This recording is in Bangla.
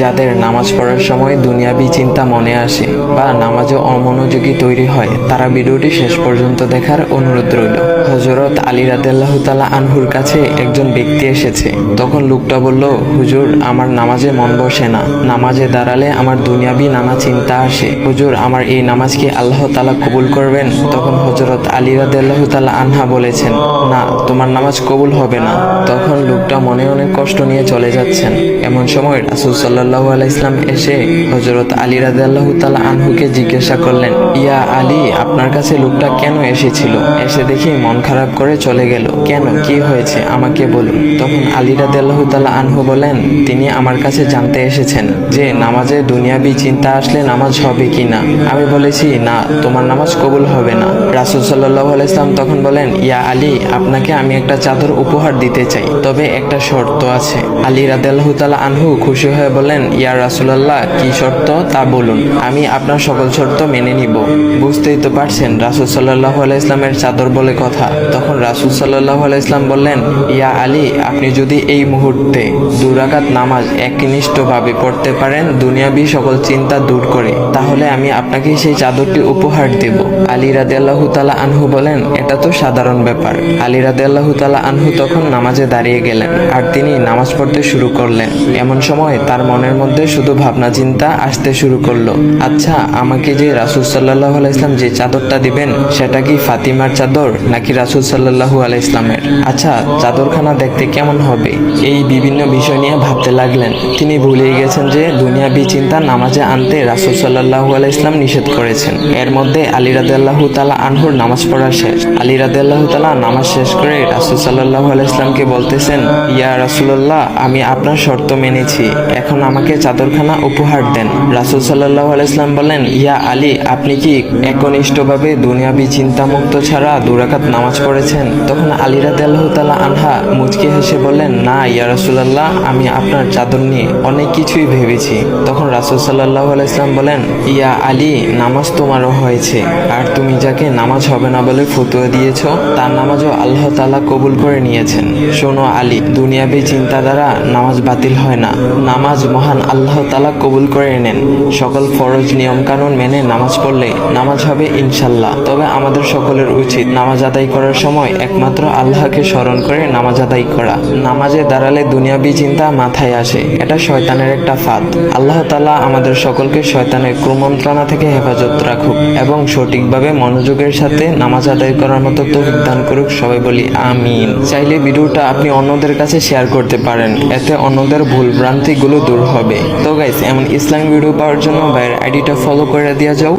যাদের নামাজ পড়ার সময় দুনিয়াবি চিন্তা মনে আসে বা নামাজে অমনোযোগী তৈরি হয়, তারা ভিডিওটি শেষ পর্যন্ত দেখার অনুরোধ রইল। হযরত আলী রাদিয়াল্লাহু তাআলা আনহুর কাছে একজন ব্যক্তি এসেছে। তখন লোকটা বলল, হুজুর, আমার নামাজে মন বসে না। নামাজে দাঁড়ালে আমার দুনিয়াবি নানা চিন্তা আসে। হুজুর, আমার এই নামাজ কি আল্লাহ তাআলা কবুল করবেন? তখন হযরত আলী রাদিয়াল্লাহু তাআলা আনহা বলেছেন, না, তোমার নামাজ কবুল হবে না। তখন লোকটা মনে অনেক কষ্ট নিয়ে চলে যাচ্ছেন। এমন সময় রাসূল সাল্লাল্লাহু আলাইহি ওয়াসাল্লাম এসে হযরত আলী রাদিয়াল্লাহু তাআলা আনহুকে জিজ্ঞাসা করলেন, ইয়া আলী, আপনার কাছে লোকটা কেন এসেছিল? এসে দেখি মন খারাপ করে চলে গেল। কেন, কি হয়েছে আমাকে বলুন। তখন আলী রাদিয়াল্লাহু তাআলা আনহু বলেন, তিনি আমার কাছে জানতে এসেছেন যে নামাজে দুনিয়াবি চিন্তা আসলে নামাজ হবে কিনা। আমি বলেছি, না, তোমার নামাজ কবুল হবে না। রাসূল সাল্লাল্লাহু আলাইহি ওয়াসাল্লাম তখন বলেন, ইয়া আলী, আপনাকে আমি একটা চাদর উপহার দিতে চাই, তবে একটা শর্ত আছে। আলী রাদিয়াল্লাহু তাআলা আনহু খুশি হয়ে বলেন, ইয়া রাসূলুল্লাহ, কি শর্ত তা বলুন, আমি আপনার সকল শর্ত মেনে নিব। বুঝতেই তো পারছেন রাসূল সাল্লাল্লাহু আলাইহি ওয়াসাল্লামের চাদর বলে কথা। তখন রাসূল সাল্লাল্লাহু আলাইহি ওয়াসাল্লাম বললেন, ইয়া আলী, আপনি যদি এই মুহূর্তে 2 রাকাত নামাজ একনিষ্ঠভাবে পড়তে পারেন দুনিয়াবি সকল চিন্তা দূর করে, তাহলে আমি আপনাকে সেই চাদরটি উপহার দেব। আলী রাদিয়াল্লাহু তাআলা আনহু বলেন, এটা তো সাধারণ ব্যাপার। আলী রাদিয়াল্লাহু তাআলা আনহু তখন নামাজে দাঁড়িয়ে গেলেন আর তিনি নামাজ পড়তে শুরু করলেন। এমন সময় তার মনের মধ্যে শুধু ভাবনা চিন্তা আসতে শুরু করলো, আচ্ছা, আমাকে যে রাসূল সাল্লাল্লাহু আলাইহি ওয়াসাল্লাম যে চাদরটা দিবেন সেটা কি ফাতিমার চাদর নাকি রাসূল সাল্লাল্লাহু আলাইহি ওয়াসাল্লামের? আচ্ছা, চাদরখানা দেখতে কেমন হবে? এই বিভিন্ন বিষয় নিয়ে ভাবতে লাগলেন। তিনি ভুলেই গেছেন যে দুনিয়াবি চিন্তা নামাজে আনতে রাসূল সাল্লাল্লাহু আলাইহি ওয়াসাল্লাম নিষেধ করেছেন। এর মধ্যে আলী রাদিয়াল্লাহু তাআলা আনহুর নামাজ পড়া শেষ। আলী রাদিয়াল্লাহু তাআলা নামাজ শেষ করে রাসূল সাল্লাল্লাহু আলাইহি ওয়াসাল্লামকে বলতেছেন, ইয়া রাসূলুল্লাহ, আমি আপনার শর্ত মেনেছি, এখন আমাকে চাদরখানা উপহার দেন। রাসূল সাল্লাল্লাহু আলাইহি ওয়াসাল্লাম বলেন, ইয়া আলী, আপনি কি একনিষ্ঠভাবে দুনিয়াবি চিন্তামুক্ত ছাড়া 2 রাকাত নামাজ পড়েছেন? তখন আলী রাদিয়াল্লাহু তাআলা আনহা মুচকি হেসে বললেন, না ইয়া রাসূলুল্লাহ, আমি আপনার চাদর নিয়ে অনেক কিছুই ভেবেছি। তখন রাসূল সাল্লাল্লাহু আলাইহি ওয়াসাল্লাম বলেন, ইয়া আলী, নামাজ তোমারও হয়েছে, আর তুমি যাকে নামাজ হবে না বলে ফতোয়া দিয়েছো তার নামাজও আল্লাহ তাআলা কবুল করে নিয়েছেন। শোনো আলী, দুনিয়াবি চিন্তা দ্বারা নামাজ বাতিল হয় না, নামাজ মহান আল্লাহ তাআলা কবুল করে নেন। সকল ফরজ নিয়ম কানুন মেনে নামাজ পড়লে নামাজ হবে ইনশাল্লাহ। তবে আমাদের সকলের উচিত নামাজ আদায় করার সময় একমাত্র আল্লাহকে স্মরণ করে নামাজ আদায় করা। নামাজে দাঁড়ালে দুনিয়াবি চিন্তা মাথায় আসে, এটা শয়তানের একটা ফাঁদ। আল্লাহ তাআলা আমাদের সকলকে শয়তানের কুমন্ত্রণা থেকে হেফাজত রাখুক এবং সঠিকভাবে মনোযোগের সাথে নামাজ আদায় করার মতো তৌফিক দান করুক। সবাই বলি আমিন। চাইলে ভিডিওটা আপনি অন্যদের কাছে শেয়ার করতে পারেন, এতে অন্যদের ভুল ভ্রান্তিগুলো দূর হবে। তো গাইস, এমন ইসলামিক ভিডিও পাওয়ার জন্য ভাইয়ের আইডিটা ফলো করে দিয়ে যাও।